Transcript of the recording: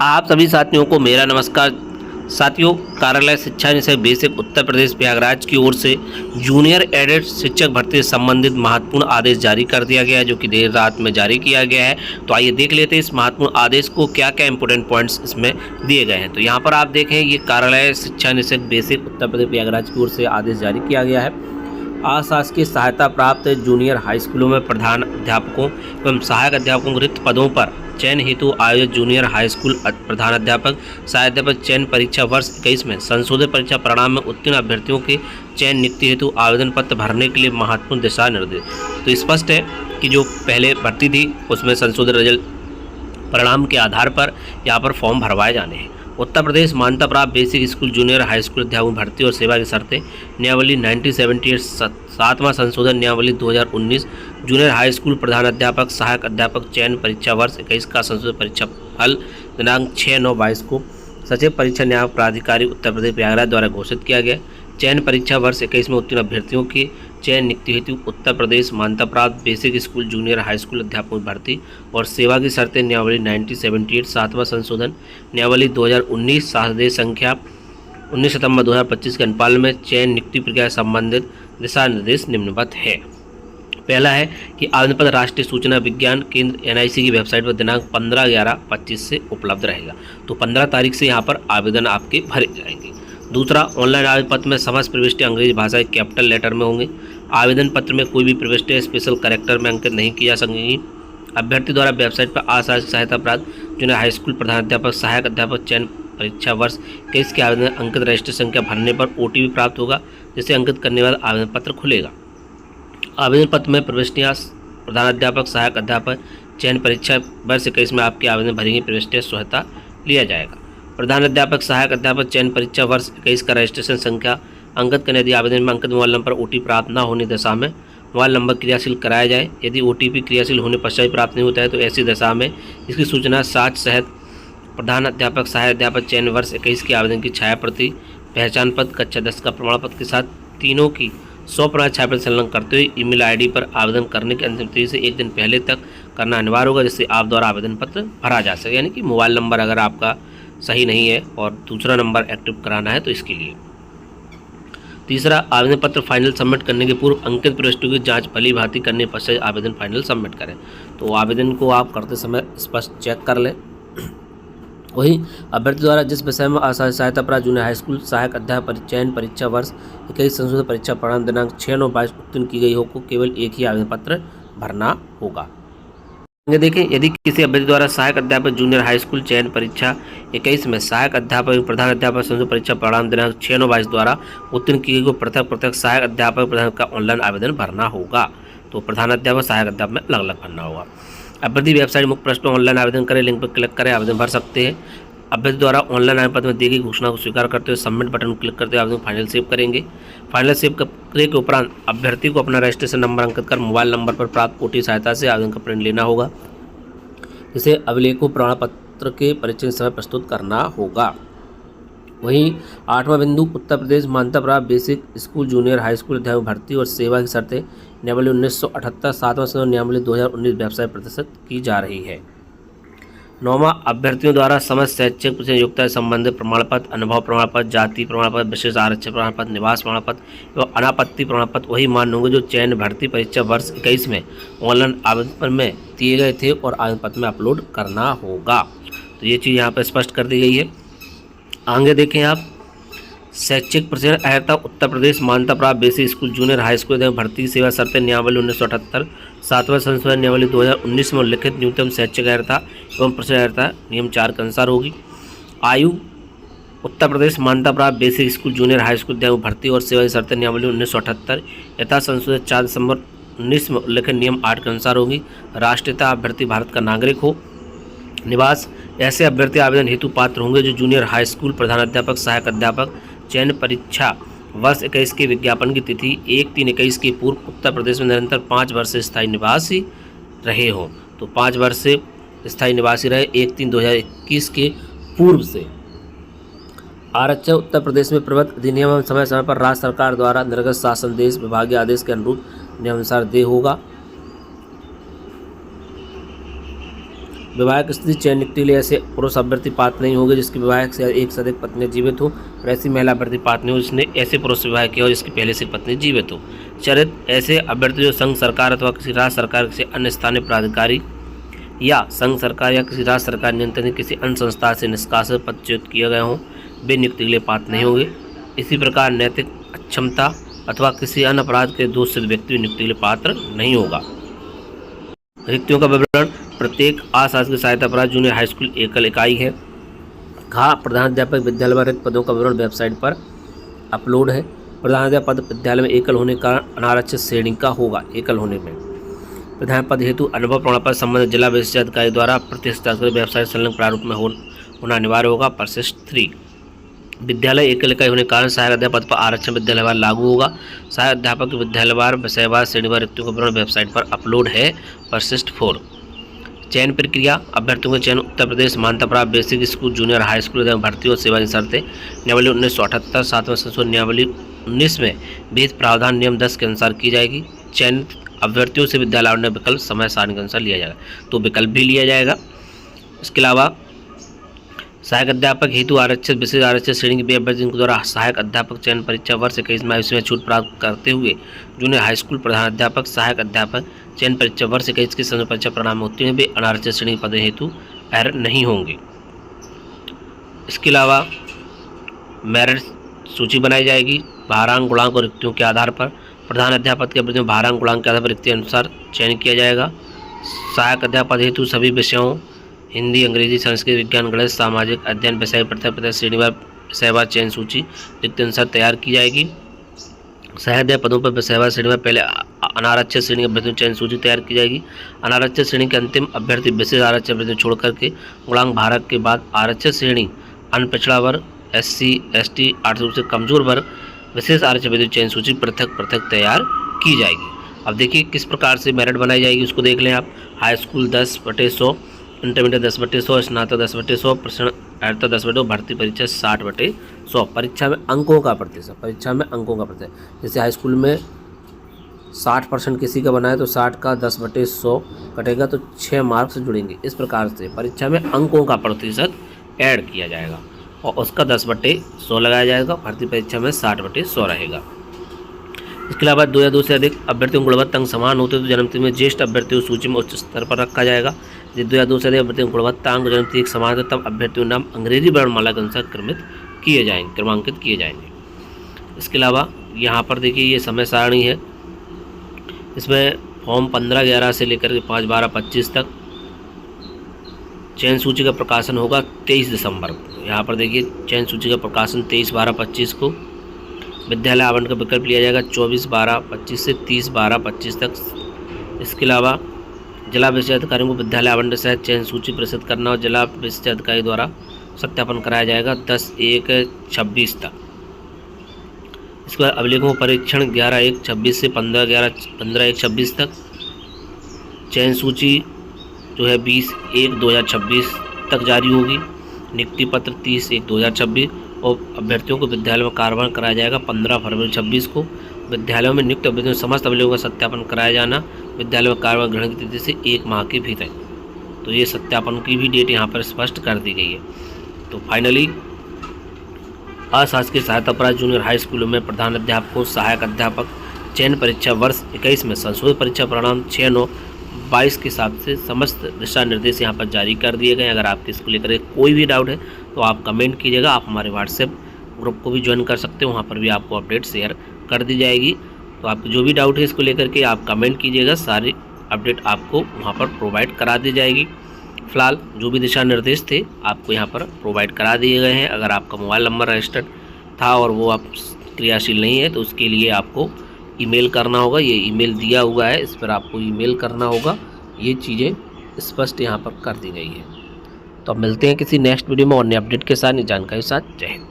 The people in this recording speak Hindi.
आप सभी साथियों को मेरा नमस्कार। साथियों, कार्यालय शिक्षा निदेशक बेसिक उत्तर प्रदेश प्रयागराज की ओर से जूनियर एडेड शिक्षक भर्ती से संबंधित महत्वपूर्ण आदेश जारी कर दिया गया है, जो कि देर रात में जारी किया गया है। तो आइए देख लेते हैं इस महत्वपूर्ण आदेश को, क्या क्या इंपॉर्टेंट पॉइंट्स इसमें दिए गए हैं। तो यहाँ पर आप देखें, ये कार्यालय शिक्षा निदेशक बेसिक उत्तर प्रदेश प्रयागराज की ओर से आदेश जारी किया गया है। अशासकीय सहायता प्राप्त जूनियर हाई स्कूलों में प्रधान अध्यापकों एवं सहायक अध्यापकों रिक्त पदों पर चयन हेतु आयोजित जूनियर हाई स्कूल प्रधान अध्यापक सहायक अध्यापक चयन परीक्षा वर्ष 21 में संशोधित परीक्षा परिणाम में उत्तीर्ण अभ्यर्थियों के चयन नियुक्ति हेतु आवेदन पत्र भरने के लिए महत्वपूर्ण दिशा निर्देश। तो स्पष्ट है कि जो पहले भर्ती थी उसमें संशोधित रिजल्ट परिणाम के आधार पर यहाँ पर फॉर्म भरवाए जाने हैं। उत्तर प्रदेश मान्यता प्राप्त basic school junior high school अध्यापकों भर्ती और सेवा की शर्तें नियमावली 1978 7वां संशोधन नियमावली 2019 जूनियर हाई स्कूल प्रधान अध्यापक सहायक अध्यापक चयन परीक्षा वर्ष 21 का संशोधित परीक्षा फल दिनांक 6/9/22 को सचिव परीक्षा न्यायिक प्राधिकारी उत्तर प्रदेश प्रयागराज द्वारा घोषित किया गया। चयन परीक्षा वर्ष 21 में उत्तीर्ण अभ्यर्थियों के चयन नियुक्ति हेतु उत्तर प्रदेश मान्यता प्राप्त basic school junior high school अध्यापकों की भर्ती और सेवा की शर्तें नियमावली 1978 7वां संशोधन नियमावली 2019 आदेश संख्या 19 सितंबर 2025 के अनुपालन में चयन नियुक्ति प्रक्रिया से संबंधित दिशा निर्देश निम्नवत है। पहला है कि आवेदन पत्र राष्ट्रीय सूचना विज्ञान केंद्र NIC की वेबसाइट पर दिनांक 15/11/25 से उपलब्ध रहेगा। तो 15 तारीख से यहाँ पर आवेदन आपके भरे जाएंगे। दूसरा, ऑनलाइन आवेदन पत्र में समस्त प्रविष्टि अंग्रेजी भाषा के कैपिटल लेटर में होंगे। आवेदन पत्र में कोई भी प्रविष्टि स्पेशल कैरेक्टर में अंकित नहीं की जा सकेंगी। अभ्यर्थी द्वारा वेबसाइट पर अशासकीय सहायता प्राप्त जूनियर हाई स्कूल प्रधान अध्यापक सहायक अध्यापक चयन परीक्षा वर्ष 21 के आवेदन अंकित रजिस्टर संख्या भरने पर OTP प्राप्त होगा, जिसे अंकित करने वाला आवेदन पत्र खुलेगा। आवेदन पत्र में प्रविष्टियाँ प्रधानाध्यापक सहायक अध्यापक चयन परीक्षा वर्ष 21 में आपके आवेदन भरेंगे प्रविष्टियाँ स्वतः लिया जाएगा। प्रधान अध्यापक सहायक अध्यापक चयन परीक्षा वर्ष 21 का रजिस्ट्रेशन संख्या अंकित करने यदि आवेदन में अंकित मोबाइल नंबर OTP प्राप्त न होने दशा में मोबाइल नंबर क्रियाशील कराया जाए। यदि OTP क्रियाशील होने पश्चात प्राप्त नहीं होता है तो ऐसी दशा में इसकी सूचना साक्ष्य सहित प्रधान अध्यापक सहायक अध्यापक चयन वर्ष 21 के आवेदन की छाया प्रति, पहचान पत्र, कक्षा 10 का प्रमाण पत्र के साथ तीनों की 100% छाया प्रति संलग्न करते हुए ईमेल ID पर आवेदन करने की अंतिम तिथि से एक दिन पहले तक करना अनिवार्य होगा, जिससे आप द्वारा आवेदन पत्र भरा जा सके। यानी कि मोबाइल नंबर अगर आपका सही नहीं है और दूसरा नंबर एक्टिव कराना है तो इसके लिए। तीसरा, आवेदन पत्र फाइनल सबमिट करने के पूर्व अंकित प्रविष्टियों की जांच भली भांति करने पश्चात आवेदन फाइनल सबमिट करें। तो आवेदन को आप करते समय स्पष्ट चेक कर लें। वहीं अभ्यर्थी द्वारा जिस विषय में अशासकीय सहायता प्राप्त जूनियर हाई स्कूल सहायक अध्यापक चयन परीक्षा वर्ष 21 संशोधित परीक्षा परिणाम दिनांक 6/9/22 उत्तीर्ण की गई हो को केवल एक ही आवेदन पत्र भरना होगा। देखें, यदि किसी अभ्यर्थी द्वारा सहायक अध्यापक जूनियर हाई स्कूल चयन परीक्षा 21 में सहायक अध्यापक प्रधान अध्यापक संशोधित परीक्षा परिणाम दिनांक 6/9/22 द्वारा उत्तीर्ण की गई को पृथक सहायक अध्यापक प्रधान का ऑनलाइन आवेदन भरना होगा। तो प्रधान अध्यापक सहायक अध्यापक में अलग अलग भरना होगा। अभ्यर्थी वेबसाइट मुख्य पृष्ठ पर ऑनलाइन आवेदन करें, लिंक पर क्लिक करें, आवेदन भर सकते हैं। अभ्यर्थी द्वारा ऑनलाइन आवेदन पत्र में दी गई घोषणा को स्वीकार करते हुए सबमिट बटन क्लिक करते हुए आवेदन फाइनल सेव करेंगे। फाइनल सेव करने के उपरांत अभ्यर्थी को अपना रजिस्ट्रेशन नंबर अंकित कर मोबाइल नंबर पर प्राप्त OTP सहायता से आवेदन का प्रिंट लेना होगा, जिसे अभिलेख को प्रमाण पत्र के परीक्षण समय प्रस्तुत करना होगा। वहीं 8वां बिंदु, उत्तर प्रदेश मान्यता प्राप्त basic school junior high school अध्यापक भर्ती और सेवा की शर्तें नियमावली 1978 7वां संशोधन नियमावली 2019 वेबसाइट प्रदर्शित की जा रही है। 9वां, अभ्यर्थियों द्वारा समस्त शैक्षिक योग्यता से संबंधित प्रमाण पत्र, अनुभव प्रमाण पत्र, जाति प्रमाण पत्र, विशेष आरक्षण प्रमाण पत्र, निवास प्रमाण पत्र एवं अनापत्ति प्रमाण पत्र वही मान्य होंगे जो चयन भर्ती परीक्षा वर्ष 21 में ऑनलाइन आवेदन में दिए गए थे और आवेदन पत्र में अपलोड करना होगा। तो ये चीज़ यहाँ पर स्पष्ट कर दी गई है। आगे देखें आप, शैक्षिक प्रशिक्षण अहर्ता उत्तर प्रदेश मान्यता प्राप्त basic school junior high school भर्ती सेवा शर्तें नियमावली 1978 7वां संशोधन नियमावली 2019 में उल्लिखित न्यूनतम शैक्षिक अहर्ता एवं प्रशिक्षण अहर्ता नियम 4 के अनुसार होगी। आयु उत्तर प्रदेश मान्यता प्राप्त basic school junior high school भर्ती और सेवा की शर्तें नियमावली 1978 यथा संशोधित 4 दिसंबर 19 में उल्लिखित नियम 8 के अनुसार होगी। राष्ट्रीयता, अभ्यर्थी भारत का नागरिक हो। निवास, ऐसे अभ्यर्थी आवेदन हेतु पात्र होंगे जो जूनियर हाई स्कूल प्रधान अध्यापक सहायक अध्यापक चयन परीक्षा वर्ष 21 के विज्ञापन की तिथि 1/3/21 के पूर्व उत्तर प्रदेश में निरंतर 5 वर्ष से स्थायी निवासी रहे हों। तो 5 वर्ष से स्थायी निवासी रहे 1/3/2021 के पूर्व से। आरक्षण उत्तर प्रदेश में प्रबंध अधिनियम समय समय पर राज्य सरकार द्वारा निर्गत शासन देश विभागीय आदेश के अनुरूप नियमानुसार देय होगा। विवाहिक स्थिति चयन नियुक्ति के लिए ऐसे पुरुष अभ्यर्थी पात्र नहीं होंगे जिसकी विवाहिक से एक से अधिक पत्नी जीवित हो, और ऐसी महिला अभ्यर्थी पात्र नहीं हो जिसने ऐसे पुरुष से विवाह किया हो जिसकी पहले से पत्नी जीवित हो। चरित ऐसे अभ्यर्थी जो संघ सरकार अथवा किसी राज्य सरकार किसी अन्य स्थानीय प्राधिकारी या संघ सरकार या किसी राज्य सरकार नियंत्रित किसी अन्य संस्था से निष्कासित पदच्युत किए गए हों, वे नियुक्ति के लिए पात्र नहीं होंगे। इसी प्रकार नैतिक अक्षमता अथवा किसी अन्य अपराध के दोष से व्यक्ति नियुक्ति के लिए पात्र नहीं होगा। रिक्तियों का विवरण प्रत्येक अशासकीय सहायता अपराध जूनियर हाई स्कूल एकल इकाई है। प्रधानाध्यापक विद्यालय में रिक्त पदों का विवरण वेबसाइट पर अपलोड है। प्रधानाध्यापक पद विद्यालय में एकल होने का अनारक्षित श्रेणी का होगा। एकल होने में प्रधान पद हेतु अनुभव प्रमाण पत्र संबंधित जिला विशिष्ट अधिकारी द्वारा प्रतिष्ठित वेबसाइट संलग्न प्रारूप में होना अनिवार्य होगा। परिशिष्ट 3 विद्यालय एकल इकाई होने के कारण सहायक अध्यापक पर आरक्षण विद्यालयवार लागू होगा। सहायक अध्यापक विद्यालयवार विषयवार श्रेणीवार रिक्तियों का विवरण वेबसाइट पर अपलोड है। परिशिष्ट 4 चयन प्रक्रिया अभ्यर्थियों का चयन उत्तर प्रदेश मान्यता प्राप्त basic school junior high school एवं भर्ती और सेवा शर्तें नियमावली 1978 7वें संशोधन नियमावली 19 में विहित प्रावधान नियम 10 के अनुसार की जाएगी। चयनित अभ्यर्थियों से विद्यालय आवंटन विकल्प समय सारणी के अनुसार लिया जाएगा, तो विकल्प भी लिया जाएगा। इसके अलावा सहायक अध्यापक हेतु आरक्षित विशेष आरक्षित श्रेणी के अभ्यर्थियों के द्वारा सहायक अध्यापक चयन परीक्षा वर्ष 21 में में छूट प्राप्त करते हुए जूनियर हाई स्कूल प्रधानाध्यापक सहायक अध्यापक चयन परीक्षा वर्ष 21 की संयुक्त परीक्षा परिणाम होती हैं, वे अनारक्षित श्रेणी के पद हेतु अर्ह नहीं होंगे। इसके अलावा मेरिट सूची बनाई जाएगी भारांक गुणांक और रिक्तियों के आधार पर। प्रधान अध्यापक के अभ्यर्थियों भारांक गुणांक के आधार पर रिक्ति अनुसार चयन किया जाएगा। सहायक अध्यापक हेतु सभी विषयों हिंदी, अंग्रेजी, संस्कृत, विज्ञान, गणित, सामाजिक अध्ययन विषय पृथक श्रेणीवार विषयवार चयन सूची रिक्ति अनुसार तैयार की जाएगी। सहायक अध्यापक पदों पर विषयवार श्रेणीवार पहले अनारक्षित श्रेणी के अभ्यर्थियों चयन सूची तैयार की जाएगी। अनारक्षित श्रेणी के अंतिम अभ्यर्थी विशेष आरक्षित अभ्यर्थियों छोड़ करके गुणांक भारांक के बाद आरक्षित श्रेणी अन्य पिछड़ा वर्ग SC ST आर्थिक रूप से कमजोर वर्ग विशेष आरक्षित अभ्यर्थियों चयन सूची पृथक पृथक तैयार की जाएगी। अब देखिए किस प्रकार से मेरिट बनाई जाएगी, उसको देख लें आप। हाई स्कूल 10/100, इंटरमीडिएट 10/100, स्नातक 10/100, प्रश्न 10/100, भर्ती परीक्षा 60/100। परीक्षा में अंकों का प्रतिशत जैसे हाई स्कूल में 60% किसी का बना है तो 60 का 10/100 कटेगा तो 6 मार्क्स जुड़ेंगे। इस प्रकार से परीक्षा में अंकों का प्रतिशत ऐड किया जाएगा और उसका 10/100 लगाया जाएगा। भर्ती परीक्षा में 60/100 रहेगा। इसके अलावा 2 या 2 से अधिक अभ्यर्थियों गुणवत्ता अंक समान होते तो जन्मतिथि में ज्येष्ठ अभ्यर्थियों सूची में उच्च स्तर पर रखा जाएगा। यदि 2 या 2 से अधिक अभ्यर्थियों गुणवत्ता अंक जन्मतिथि एक समान होते तब अभ्यर्थियों नाम अंग्रेजी वर्णमाला के अनुसार क्रमांकित किए जाएंगे। इसके अलावा यहाँ पर देखिए ये समय सारणी है। इसमें फॉर्म 15/11 से लेकर के 5/12/25 तक चयन सूची का प्रकाशन होगा 23 दिसंबर को। यहाँ पर देखिए चयन सूची का प्रकाशन 23/12/25 को। विद्यालय आवंटन का विकल्प लिया जाएगा 24/12/25 से 30/12/25 तक। इसके अलावा जिला विशिष्ट अधिकारियों को विद्यालय आवंटन सहित चयन सूची प्रस्तुत करना और जिला विशिष्ट अधिकारी द्वारा सत्यापन कराया जाएगा 10/1/26 तक। इसके बाद अभिलेखों परीक्षण 11/1/26 से 15/1/26 तक। चयन सूची जो है 20/1/2026 तक जारी होगी। नियुक्ति पत्र 30/1/2026 और अभ्यर्थियों को विद्यालय में कार्यान्वयन कराया जाएगा 15 फरवरी 2026 को। विद्यालयों में नियुक्त अभ्यर्थियों समस्त अभिलेखों का सत्यापन कराया जाना विद्यालय में कार्यान्वयन ग्रहण की तिथि से 1 माह के भीतर। तो ये सत्यापन की भी डेट यहाँ पर स्पष्ट कर दी गई है। तो फाइनली अशासकीय सहायता अपराध जूनियर हाई स्कूलों में प्रधान अध्यापकों सहायक अध्यापक चयन परीक्षा वर्ष 21 में संशोधित परीक्षा परिणाम 6/9/22 के हिसाब से समस्त दिशा निर्देश यहाँ पर जारी कर दिए गए। अगर आपके इसको लेकर कोई भी डाउट है तो आप कमेंट कीजिएगा। आप हमारे व्हाट्सएप ग्रुप को भी ज्वाइन कर सकते हो, वहाँ पर भी आपको अपडेट शेयर कर दी जाएगी। तो आपको जो भी डाउट है इसको लेकर के आप कमेंट कीजिएगा, सारी अपडेट आपको वहाँ पर प्रोवाइड करा दी जाएगी। फ़िलहाल जो भी दिशा निर्देश थे आपको यहाँ पर प्रोवाइड करा दिए गए हैं। अगर आपका मोबाइल नंबर रजिस्टर्ड था और वो आप क्रियाशील नहीं है तो उसके लिए आपको ईमेल करना होगा। ये ईमेल दिया हुआ है, इस पर आपको ईमेल करना होगा। ये चीज़ें स्पष्ट यहाँ पर कर दी गई है। तो अब मिलते हैं किसी नेक्स्ट वीडियो में और नए अपडेट के साथ, जानकारी के साथ। जय हिंद।